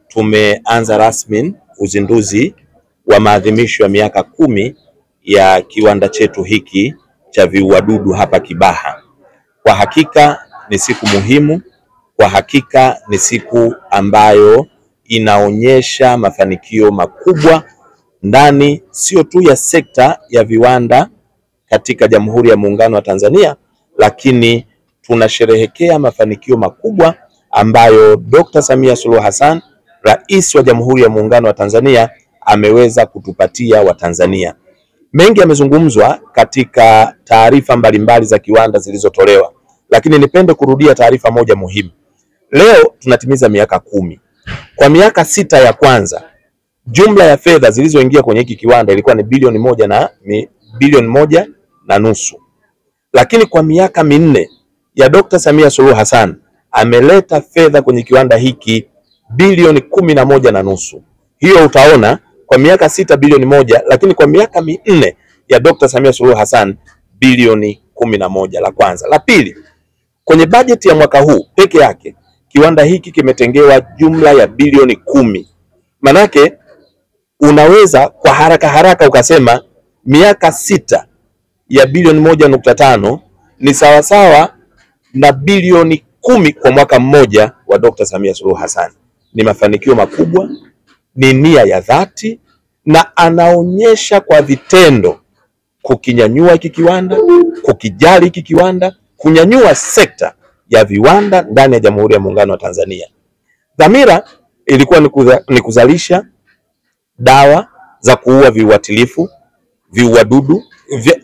tumeanza rasmi uzinduzi wa maadhimisho ya miaka 10 ya kiwanda chetu hiki cha viuadudu hapa Kibaha. Kwa hakika ni siku muhimu, kwa hakika ni siku ambayo inaonyesha mafanikio makubwa ndani sio tu ya sekta ya viwanda katika Jamhuri ya Muungano wa Tanzania, lakini tunasherehekea mafanikio makubwa ambayo Dr. Samia Suluhu Hassan, Rais wa Jamhuri ya Muungano wa Tanzania, ameweza kutupatia Watanzania. Mengi yamezungumzwa katika taarifa mbalimbali za kiwanda zilizotolewa, lakini nipende kurudia taarifa moja muhimu. Leo tunatimiza miaka 10. Kwa miaka 6 ya kwanza, jumla ya fedha zilizoingia kwenye hiki kiwanda ilikuwa ni bilioni 1.5. Lakini kwa miaka 4 ya Dr. Samia Suluhu Hassan ameleta fedha kwenye kiwanda hiki bilioni 11.5. Hiyo utaona kwa miaka 6 bilioni 1, lakini kwa miaka 4 ya Dr. Samia Suluhu Hassan bilioni 11. La kwanza. La pili, kwenye bajeti ya mwaka huu peke yake kiwanda hiki kimetengewa jumla ya bilioni 10. Manake unaweza kwa haraka ukasema miaka 6 ya bilioni 1.5 ni sawasawa na bilioni 10 kwa mwaka mmoja wa Dr. Samia Suluhu Hassan. Ni mafanikio makubwa, ni nia ya dhati, na anaonyesha kwa vitendo kukinyanyua hiki kiwanda, kukijali hiki kiwanda, kunyanyua sekta ya viwanda ndani ya Jamhuri ya Muungano wa Tanzania. Dhamira ilikuwa ni kuzalisha dawa za kuua viuatilifu,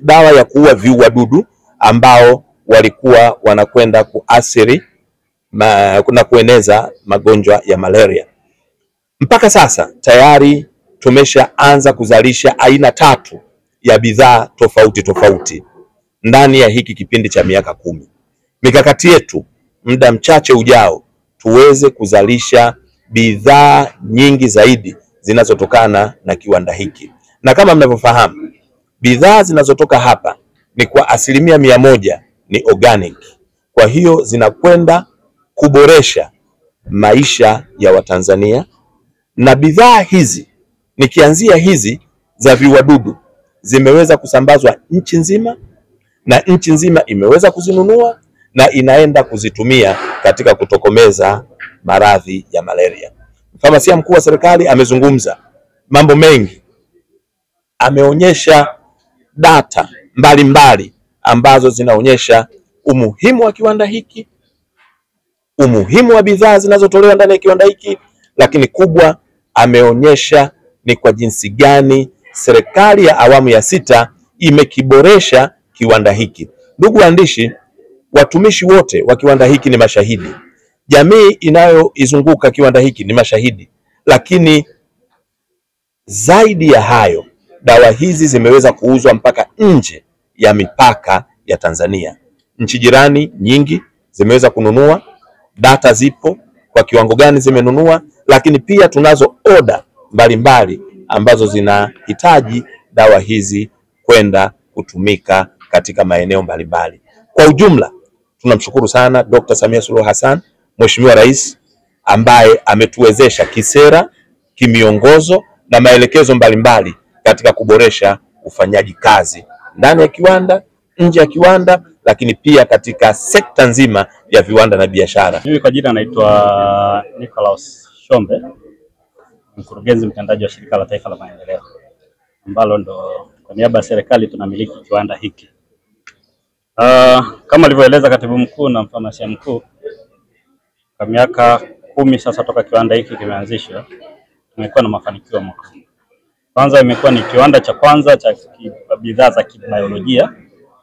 dawa ya kuua viuadudu ambao walikuwa wanakwenda kuathiri na kueneza magonjwa ya malaria. Mpaka sasa tayari tumeshaanza kuzalisha aina 3 ya bidhaa tofauti ndani ya hiki kipindi cha miaka 10. Mikakati yetu muda mchache ujao tuweze kuzalisha bidhaa nyingi zaidi zinazotokana na kiwanda hiki. Na kama mnavyofahamu, bidhaa zinazotoka hapa ni kwa 100% ni organic. Kwa hiyo zinakwenda kuboresha maisha ya Watanzania, na bidhaa hizi nikianzia hizi za viuadudu zimeweza kusambazwa nchi nzima, na nchi nzima imeweza kuzinunua na inaenda kuzitumia katika kutokomeza maradhi ya malaria. Mfamasia mkuu wa serikali amezungumza mambo mengi, ameonyesha data mbalimbali ambazo zinaonyesha umuhimu wa kiwanda hiki, umuhimu wa bidhaa zinazotolewa ndani ya kiwanda hiki, lakini kubwa ameonyesha ni kwa jinsi gani serikali ya awamu ya 6 imekiboresha kiwanda hiki. Ndugu waandishi, watumishi wote wa kiwanda hiki ni mashahidi. Jamii inayoizunguka kiwanda hiki ni mashahidi. Lakini zaidi ya hayo, dawa hizi zimeweza kuuzwa mpaka nje ya mipaka ya Tanzania. Nchi jirani nyingi zimeweza kununua, data zipo kwa kiwango gani zimenunua, lakini pia tunazo oda mbalimbali ambazo zinahitaji dawa hizi kwenda kutumika katika maeneo mbalimbali. Kwa ujumla, tunamshukuru sana Dr. Samia Suluhu Hassan, Mheshimiwa Rais, ambaye ametuwezesha kisera, kimiongozo na maelekezo mbalimbali katika kuboresha ufanyaji kazi ndani ya kiwanda, nje ya kiwanda, lakini pia katika sekta nzima ya viwanda na biashara. Mimi kwa jina naitwa Nicholas Shombe, mkurugenzi mtendaji wa Shirika la Taifa la Maendeleo, ambalo ndo kwa niaba ya serikali tunamiliki kiwanda hiki. Kama alivyoeleza katibu mkuu na mfamasia mkuu, kwa miaka 10 sasa toka kiwanda hiki kimeanzishwa, tumekuwa na mafanikio makubwa. Kwanza imekuwa ni kiwanda cha kwanza cha bidhaa za kibiolojia,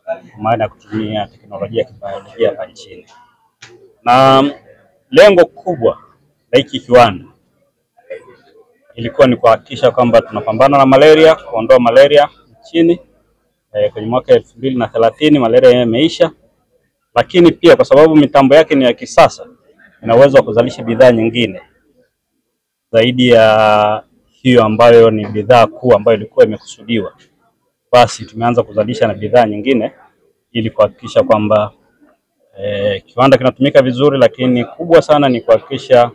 kwa maana ya kutumia teknolojia ya kibiolojia hapa nchini. Na lengo kubwa la hiki kiwanda ilikuwa ni kuhakikisha kwamba tunapambana na malaria, kuondoa malaria nchini. Kwenye mwaka 2030 malaria imeisha, lakini pia kwa sababu mitambo yake ni ya kisasa, ina uwezo wa kuzalisha bidhaa nyingine zaidi ya hiyo ambayo ni bidhaa kuu ambayo ilikuwa imekusudiwa. Basi tumeanza kuzalisha na bidhaa nyingine ili kuhakikisha kwamba kiwanda kinatumika vizuri, lakini kubwa sana ni kuhakikisha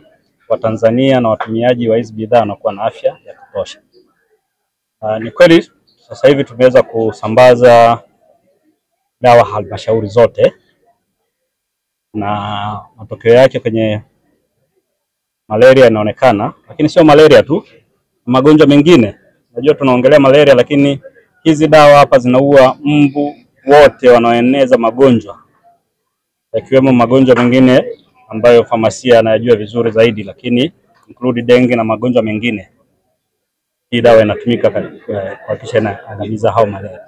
Watanzania na watumiaji wa hizi bidhaa wanakuwa na afya ya kutosha. Ni kweli sasa hivi tumeweza kusambaza dawa halmashauri zote, na matokeo yake kwenye malaria yanaonekana, lakini sio malaria tu, magonjwa mengine. Unajua tunaongelea malaria, lakini hizi dawa hapa zinaua mbu wote wanaoeneza magonjwa, yakiwemo magonjwa mengine ambayo famasia anayajua vizuri zaidi, lakini include dengue na magonjwa mengine. Hii dawa inatumika kuhakikisha inaangamiza hao malaria.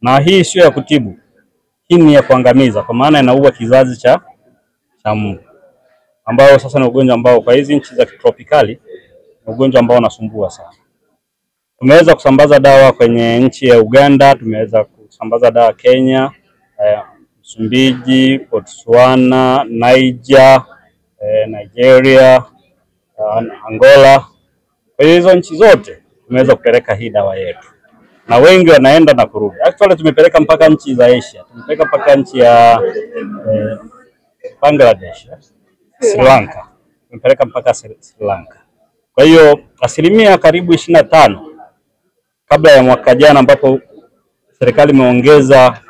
Na hii sio ya kutibu, hii ni ya kuangamiza, kwa maana inaua kizazi cha mbu, ambao sasa ni ugonjwa ambao kwa hizi nchi za kitropikali ni ugonjwa ambao unasumbua sana. Tumeweza kusambaza dawa kwenye nchi ya Uganda, tumeweza kusambaza dawa Kenya, Msumbiji, Botswana, Niger, Nigeria, Angola. Kwa hizo nchi zote tumeweza kupeleka hii dawa yetu, na wengi wanaenda na kurudi. Actually tumepeleka mpaka nchi za Asia, tumepeleka mpaka nchi ya Bangladesh, Sri Lanka, tumepeleka mpaka Sri Lanka. Kwa hiyo asilimia karibu 25 kabla ya mwaka jana, ambapo serikali imeongeza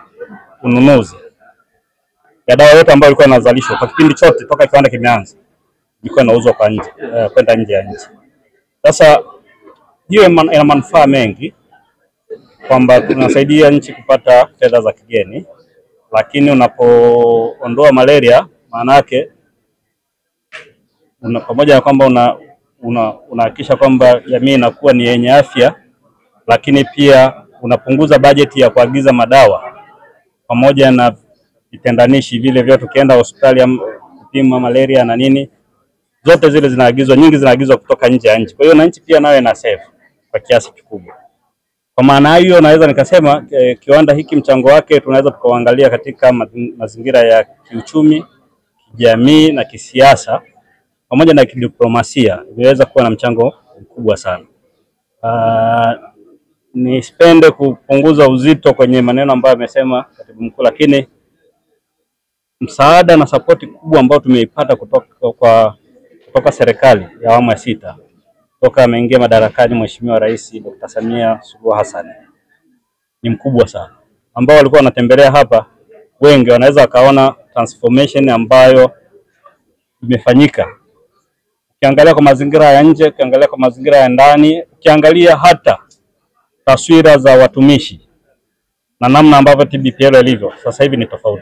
ununuzi ya dawa yote ambayo ilikuwa inazalishwa kwa kipindi chote toka kiwanda kimeanza, ilikuwa inauzwa kwa nje, kwenda nje ya nchi. Sasa hiyo ina manufaa mengi, kwamba tunasaidia nchi kupata fedha za kigeni, lakini unapoondoa malaria, maana yake pamoja na kwamba unahakikisha kwamba jamii inakuwa ni yenye afya, lakini pia unapunguza bajeti ya kuagiza madawa pamoja na vitendanishi vile vyote. Tukienda hospitali kupima malaria na nini, zote zile zinaagizwa, nyingi zinaagizwa kutoka nje ya nchi. Kwa hiyo na nchi pia nayo ina save kwa kiasi kikubwa. Kwa maana hiyo naweza nikasema kiwanda hiki mchango wake tunaweza tukaangalia katika mazingira ya kiuchumi, kijamii na kisiasa pamoja na kidiplomasia, inaweza kuwa na mchango mkubwa sana. Nisipende kupunguza uzito kwenye maneno ambayo amesema katibu mkuu, lakini msaada na support kubwa ambao tumeipata kutoka serikali ya awamu ya 6 toka ameingia madarakani Mheshimiwa Rais Dr. Samia Suluhu Hassan ni mkubwa sana, ambao walikuwa wanatembelea hapa wengi wanaweza wakaona transformation ambayo imefanyika. Ukiangalia kwa mazingira ya nje, ukiangalia kwa mazingira ya ndani, ukiangalia hata taswira za watumishi na namna ambavyo TBPL ilivyo sasa hivi ni tofauti.